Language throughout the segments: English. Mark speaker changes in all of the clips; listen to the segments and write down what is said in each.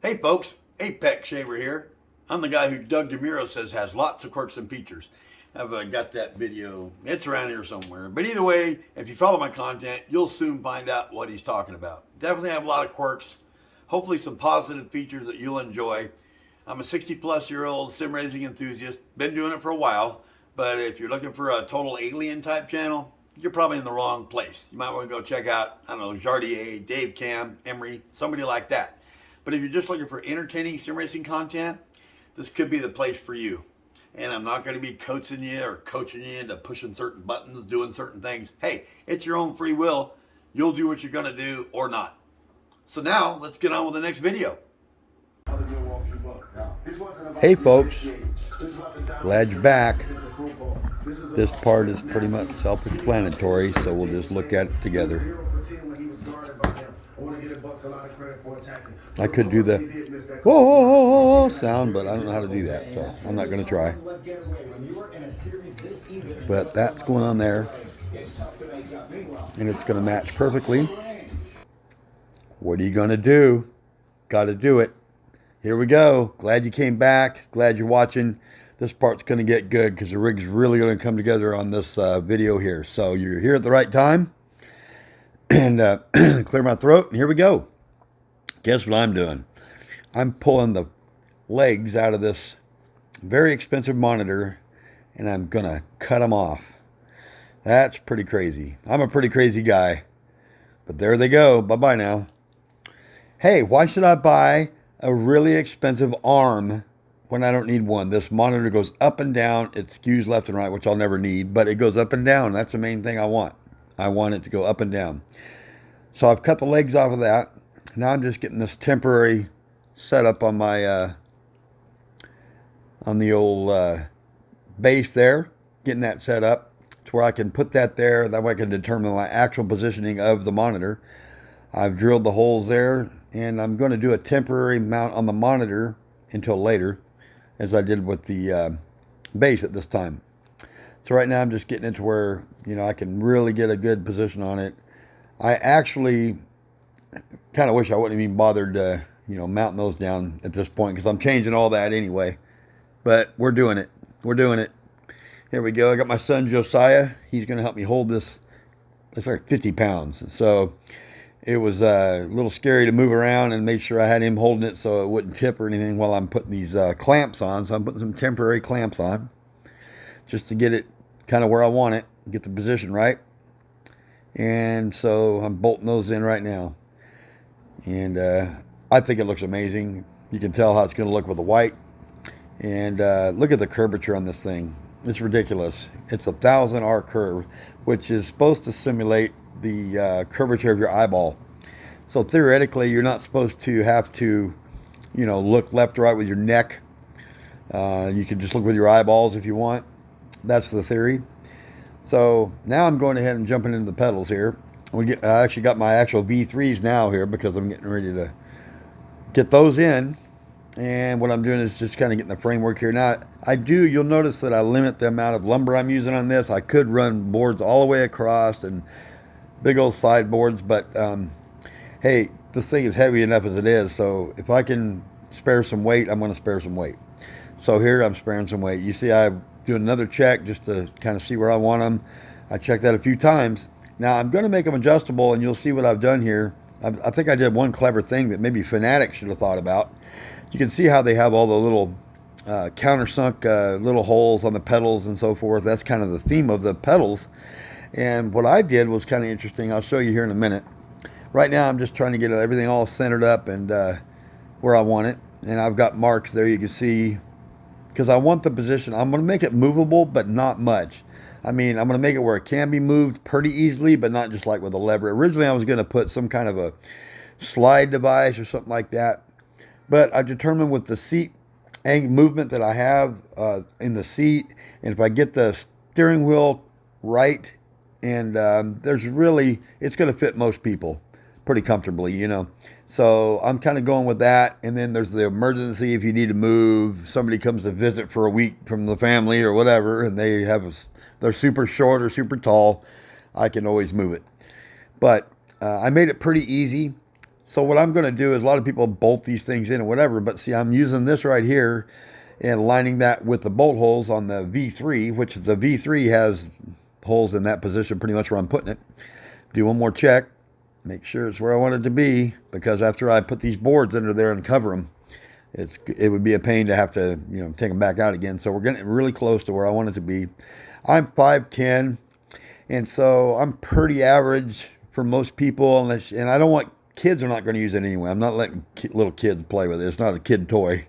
Speaker 1: Hey folks, Apex Shaver here. I'm the guy who Doug DeMuro says has lots of quirks and features. I've got that video. It's around here somewhere. But either way, if you follow my content, you'll soon find out what he's talking about. Definitely have a lot of quirks. Hopefully some positive features that you'll enjoy. I'm a 60-plus-year-old sim racing enthusiast. Been doing it for a while. But if you're looking for a total alien type channel, you're probably in the wrong place. You might want to go check out, I don't know, Jardier, Dave Cam, Emery, somebody like that. But if you're just looking for entertaining sim racing content, this could be the place for you. And I'm not going to be coaching you into pushing certain buttons, doing certain things. Hey, it's your own free will. You'll do what you're going to do or not. So now let's get on with the next video.
Speaker 2: Hey folks, glad you're back. This part is pretty much self-explanatory, so we'll just look at it together. I could do the whoa, whoa, whoa, whoa sound, but I don't know how to do that, so I'm not going to try. But that's going on there, and it's going to match perfectly. What are you going to do? Got to do it. Here we go. Glad you came back. Glad you're watching. This part's going to get good because the rig's really going to come together on this video here. So you're here at the right time. And clear my throat, and here we go. Guess what I'm doing? I'm pulling the legs out of this very expensive monitor, and I'm going to cut them off. That's pretty crazy. I'm a pretty crazy guy. But there they go. Bye-bye now. Hey, why should I buy a really expensive arm when I don't need one? This monitor goes up and down. It skews left and right, which I'll never need, but it goes up and down. That's the main thing I want. I want it to go up and down. So I've cut the legs off of that. Now I'm just getting this temporary setup on my on the old base there. Getting that set up to where I can put that there. That way I can determine my actual positioning of the monitor. I've drilled the holes there, and I'm going to do a temporary mount on the monitor until later, as I did with the base at this time. So right now I'm just getting it to where, you know, I can really get a good position on it. I actually kind of wish I wouldn't even bothered, you know, mounting those down at this point, because I'm changing all that anyway. But we're doing it. We're doing it. Here we go. I got my son Josiah. He's going to help me hold this. It's like 50 pounds. So it was a little scary to move around, and make sure I had him holding it so it wouldn't tip or anything while I'm putting these clamps on. So I'm putting some temporary clamps on just to get it kind of where I want it, get the position right. And so I'm bolting those in right now. And I think it looks amazing. You can tell how it's going to look with the white. And look at the curvature on this thing. It's ridiculous. It's a 1000R curve, which is supposed to simulate the curvature of your eyeball. So theoretically, you're not supposed to have to, you know, look left or right with your neck. You can just look with your eyeballs if you want. That's the theory. So now I'm going ahead and jumping into the pedals here. I actually got my actual V3s now here because I'm getting ready to get those in. And what I'm doing is just kind of getting the framework here. Now, you'll notice that I limit the amount of lumber I'm using on this. I could run boards all the way across and big old sideboards, but hey, this thing is heavy enough as it is. So if I can spare some weight, I'm going to spare some weight. So here I'm sparing some weight. You see, I'm doing another check just to kind of see where I want them. I checked that a few times. Now I'm going to make them adjustable, and you'll see what I've done here. I think I did one clever thing that maybe Fanatec should have thought about. You can see how they have all the little countersunk little holes on the pedals and so forth. That's kind of the theme of the pedals. And what I did was kind of interesting. I'll show you here in a minute. Right now I'm just trying to get everything all centered up and where I want it. And I've got marks there, you can see, because I want the position. I'm going to make it movable, but not much. I mean, I'm going to make it where it can be moved pretty easily, but not just like with a lever. Originally, I was going to put some kind of a slide device or something like that. But I determined with the seat movement that I have in the seat, and if I get the steering wheel right, and it's going to fit most people pretty comfortably, you know. So I'm kind of going with that. And then there's the emergency if you need to move. Somebody comes to visit for a week from the family or whatever, and they're super short or super tall, I can always move it. But I made it pretty easy. So what I'm going to do is a lot of people bolt these things in or whatever, but see, I'm using this right here and lining that with the bolt holes on the V3, which the V3 has holes in that position pretty much where I'm putting it. Do one more check, make sure it's where I want it to be, because after I put these boards under there and cover them, it would be a pain to have to, you know, take them back out again. So we're getting really close to where I want it to be. I'm 5'10", and so I'm pretty average for most people, and I don't want, kids are not going to use it anyway. I'm not letting little kids play with it. It's not a kid toy.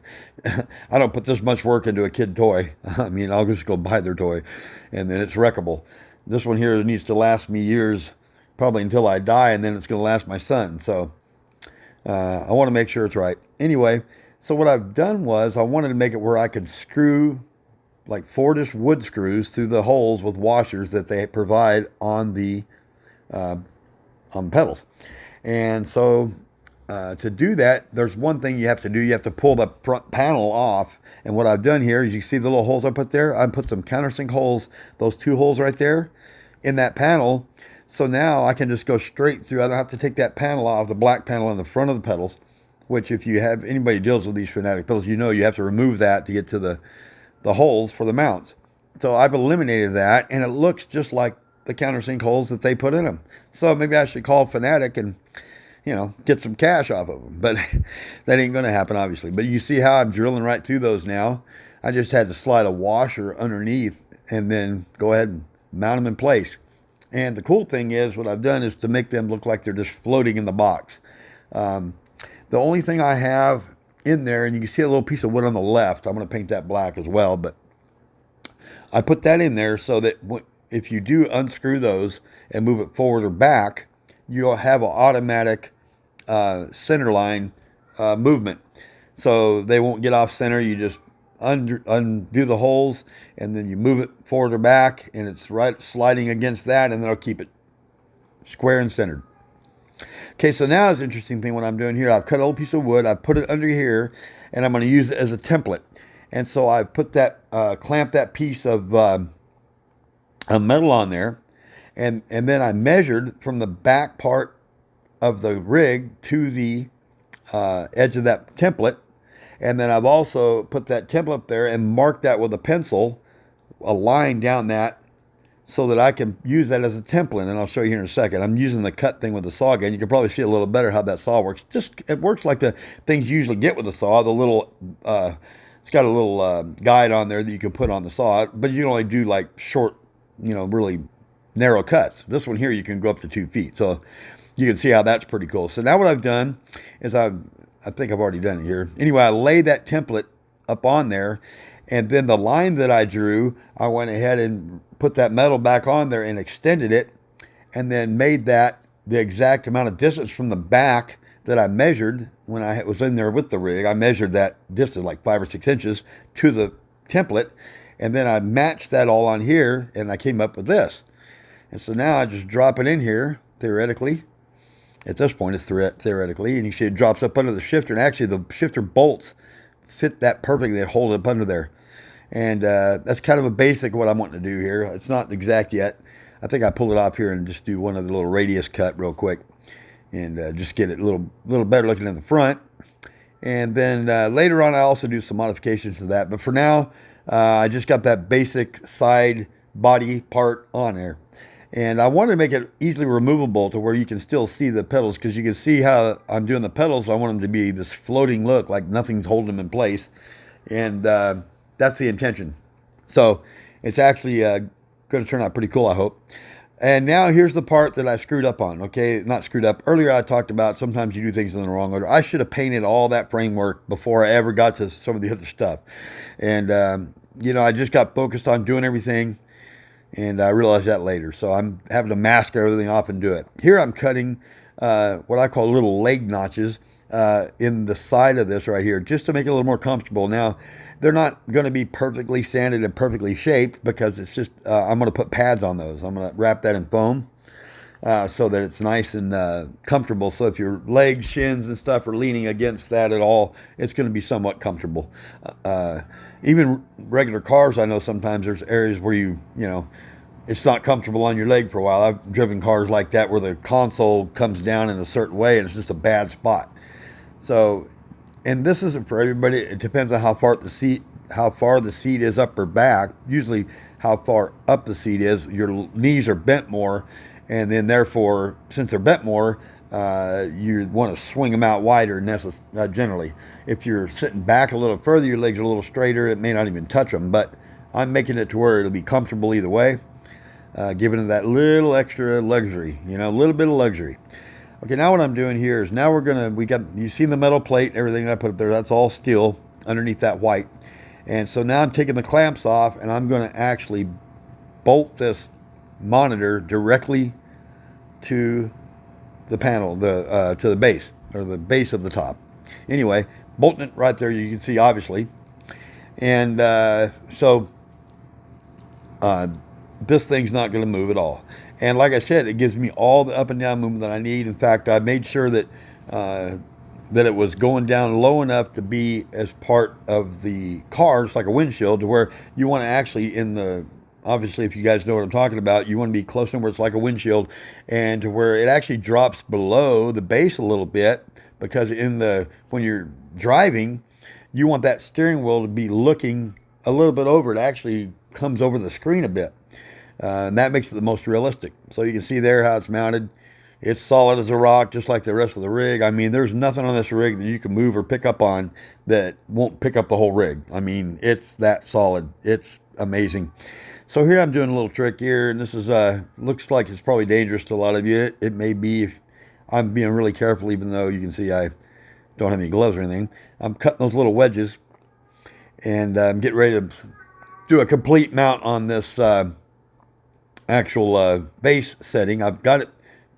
Speaker 2: I don't put this much work into a kid toy. I mean, I'll just go buy their toy, and then it's wreckable. This one here needs to last me years, probably until I die, and then it's going to last my son. So I want to make sure it's right. Anyway, so what I've done was I wanted to make it where I could screw like 4-ish wood screws through the holes with washers that they provide on the pedals. And so to do that, there's one thing you have to do. You have to pull the front panel off. And what I've done here is, you see the little holes I put there? I put some countersink holes, those 2 holes right there in that panel. So now I can just go straight through. I don't have to take that panel off, the black panel on the front of the pedals, which if you have, anybody deals with these Fanatec pedals, you know you have to remove that to get to the holes for the mounts. So I've eliminated that, and it looks just like the countersink holes that they put in them. So maybe I should call Fanatec and, you know, get some cash off of them. But that ain't going to happen, obviously. But you see how I'm drilling right through those now. I just had to slide a washer underneath and then go ahead and mount them in place. And the cool thing is, what I've done is to make them look like they're just floating in the box. The only thing I have in there, and you can see a little piece of wood on the left. I'm going to paint that black as well, but I put that in there so that if you do unscrew those and move it forward or back, you'll have an automatic center line movement. So they won't get off center. You just undo the holes, and then you move it forward or back, and it's right sliding against that, and then I'll keep it square and centered. Okay, so now it's an interesting thing what I'm doing here. I've cut a little piece of wood, I've put it under here, and I'm going to use it as a template. And so I put that, clamp that piece of metal on there, and then I measured from the back part of the rig to the edge of that template. And then I've also put that template up there and marked that with a pencil, a line down that, so that I can use that as a template. And I'll show you here in a second. I'm using the cut thing with the saw again. You can probably see a little better how that saw works. It works like the things you usually get with the saw. The little, it's got a little guide on there that you can put on the saw, but you can only do like short, you know, really narrow cuts. This one here, you can go up to 2 feet. So you can see how that's pretty cool. So now what I've done is I think I've already done it here. Anyway, I laid that template up on there, and then the line that I drew, I went ahead and put that metal back on there and extended it, and then made that the exact amount of distance from the back that I measured when I was in there with the rig. I measured that distance like 5 or 6 inches to the template, and then I matched that all on here, and I came up with this. And so now I just drop it in here, theoretically. At this point, it's theoretically, and you see it drops up under the shifter, and actually the shifter bolts fit that perfectly. They hold it up under there. And that's kind of a basic what I'm wanting to do here. It's not exact yet. I think I pull it off here and just do one of the little radius cut real quick, and just get it a little better looking in the front. And then later on, I also do some modifications to that. But for now, I just got that basic side body part on there. And I wanted to make it easily removable to where you can still see the pedals, because you can see how I'm doing the pedals. I want them to be this floating look, like nothing's holding them in place. And that's the intention. So it's actually going to turn out pretty cool, I hope. And now here's the part that I screwed up on. Okay, not screwed up. Earlier I talked about sometimes you do things in the wrong order. I should have painted all that framework before I ever got to some of the other stuff. And, you know, I just got focused on doing everything. And I realized that later. So I'm having to mask everything off and do it. Here I'm cutting what I call little leg notches in the side of this right here, just to make it a little more comfortable. Now, they're not going to be perfectly sanded and perfectly shaped, because it's just, I'm going to put pads on those. I'm going to wrap that in foam so that it's nice and comfortable. So if your legs, shins, and stuff are leaning against that at all, it's going to be somewhat comfortable. Even regular cars, I know sometimes there's areas where you know, it's not comfortable on your leg for a while. I've driven cars like that where the console comes down in a certain way and it's just a bad spot. So, and this isn't for everybody. It depends on how far the seat is up or back. Usually how far up the seat is. Your knees are bent more, and then therefore, since they're bent more, you want to swing them out wider generally. If you're sitting back a little further, your legs are a little straighter. It may not even touch them, but I'm making it to where it'll be comfortable either way, giving it that little extra luxury, a little bit of luxury. Okay, now what I'm doing here is now you see the metal plate and everything that I put up there, that's all steel underneath that white. And so now I'm taking the clamps off and I'm going to actually bolt this monitor directly to the panel, to the base, or the base of the top. Anyway, bolting it right there, you can see obviously. And this thing's not going to move at all. And like I said, it gives me all the up and down movement that I need. In fact, I made sure that it was going down low enough to be as part of the car, just like a windshield, to where you want to actually, obviously, if you guys know what I'm talking about, you want to be close to where it's like a windshield, and to where it actually drops below the base a little bit, because when you're driving, you want that steering wheel to be looking a little bit over. It actually comes over the screen a bit. And that makes it the most realistic. So you can see there how it's mounted. It's solid as a rock, just like the rest of the rig. I mean, there's nothing on this rig that you can move or pick up on that won't pick up the whole rig. I mean, it's that solid. It's amazing. So here I'm doing a little trick here, and this is looks like it's probably dangerous to a lot of you. It may be. If I'm being really careful, even though you can see I don't have any gloves or anything. I'm cutting those little wedges, and I'm getting ready to do a complete mount on this actual base setting. I've got it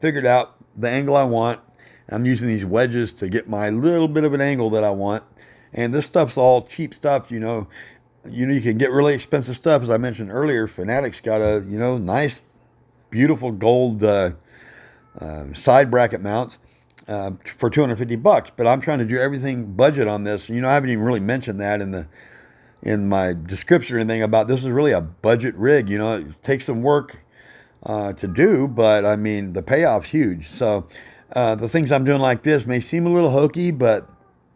Speaker 2: figured out, the angle I want. I'm using these wedges to get my little bit of an angle that I want. And this stuff's all cheap stuff, you can get really expensive stuff. As I mentioned earlier, Fanatec's got a, nice, beautiful gold side bracket mounts for $250. But I'm trying to do everything budget on this. I haven't even really mentioned that in my description or anything about this is really a budget rig. It takes some work to do, but I mean, the payoff's huge. So the things I'm doing like this may seem a little hokey, but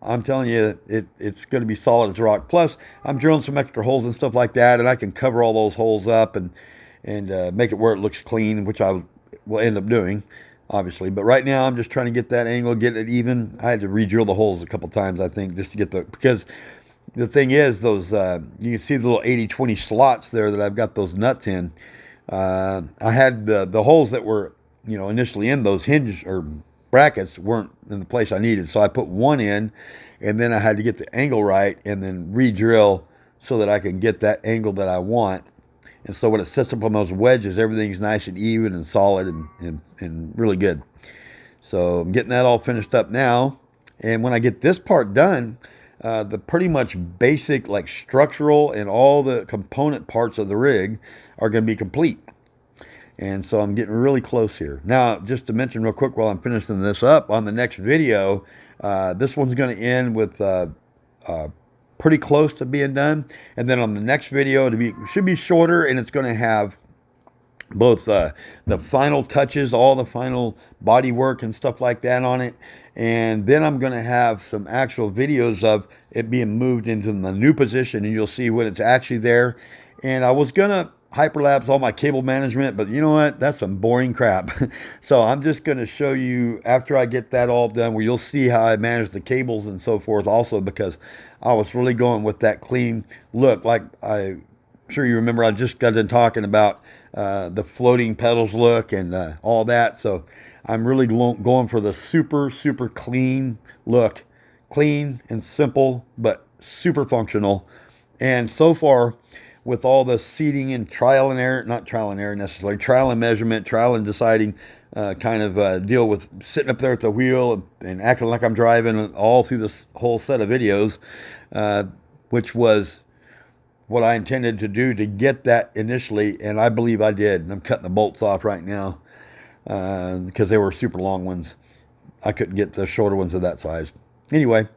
Speaker 2: I'm telling you, it's going to be solid as rock. Plus, I'm drilling some extra holes and stuff like that, and I can cover all those holes up and make it where it looks clean, which I will end up doing, obviously. But right now, I'm just trying to get that angle, get it even. I had to re-drill the holes a couple times, I think, just to get because the thing is, those you can see the little 80-20 slots there that I've got those nuts in. I had the holes that were, initially in those hinge or brackets weren't in the place I needed. So I put one in, and then I had to get the angle right and then re-drill so that I can get that angle that I want. And so when it sets up on those wedges, everything's nice and even and solid and really good. So I'm getting that all finished up now. And when I get this part done, the pretty much basic, like structural and all the component parts of the rig are going to be complete. And so I'm getting really close here. Now, just to mention real quick while I'm finishing this up, on the next video, this one's going to end with pretty close to being done. And then on the next video, it should be shorter, and it's going to have both the final touches, all the final body work and stuff like that on it. And then I'm going to have some actual videos of it being moved into the new position, and you'll see when it's actually there. And I was going to hyperlapse all my cable management, but you know what? That's some boring crap. So I'm just going to show you after I get that all done, where you'll see how I manage the cables and so forth also, because I was really going with that clean look. Like I'm sure you remember, I just got done talking about the floating pedals look and all that. So I'm really going for the super, super clean look. Clean and simple, but super functional. And so far, with all the seating and trial and error, not trial and error necessarily, trial and measurement, trial and deciding kind of deal with sitting up there at the wheel and acting like I'm driving all through this whole set of videos, which was what I intended to do to get that initially, and I believe I did. And I'm cutting the bolts off right now because they were super long ones. I couldn't get the shorter ones of that size. Anyway,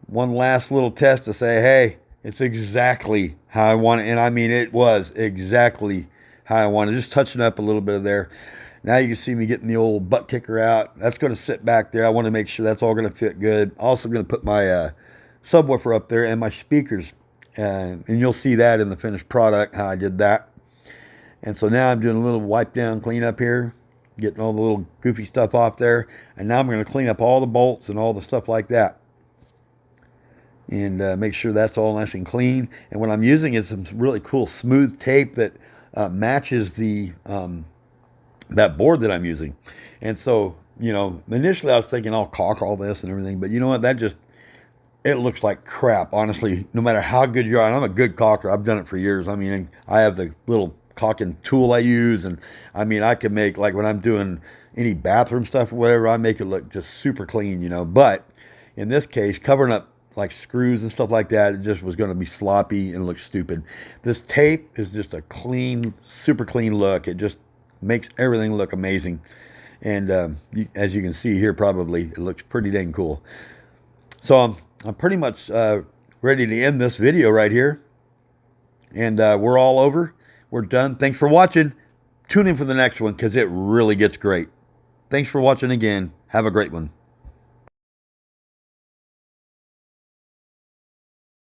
Speaker 2: one last little test to say, hey, it's exactly how I want it. And I mean, it was exactly how how I want it. Just touching up a little bit of there. Now you can see me getting the old butt kicker out. That's going to sit back there. I want to make sure that's all going to fit good. Also going to put my subwoofer up there and my speakers. And you'll see that in the finished product, how I did that. And so now I'm doing a little wipe down cleanup here, getting all the little goofy stuff off there. And now I'm going to clean up all the bolts and all the stuff like that. And make sure that's all nice and clean. And what I'm using is some really cool smooth tape that matches the that board that I'm using. And so, you know, initially I was thinking I'll caulk all this and everything, but you know what, that just, it looks like crap, honestly, no matter how good you are. And I'm a good caulker. I've done it for years. I mean, I have the little caulking tool I use, and I mean, I can make, like when I'm doing any bathroom stuff or whatever, I make it look just super clean, you know. But in this case, covering up like screws and stuff like that, it just was going to be sloppy and look stupid. This tape is just a clean, super clean look. It just makes everything look amazing. And as you can see here, probably it looks pretty dang cool. So I'm pretty much ready to end this video right here. And we're all over. We're done. Thanks for watching. Tune in for the next one because it really gets great. Thanks for watching again. Have a great one.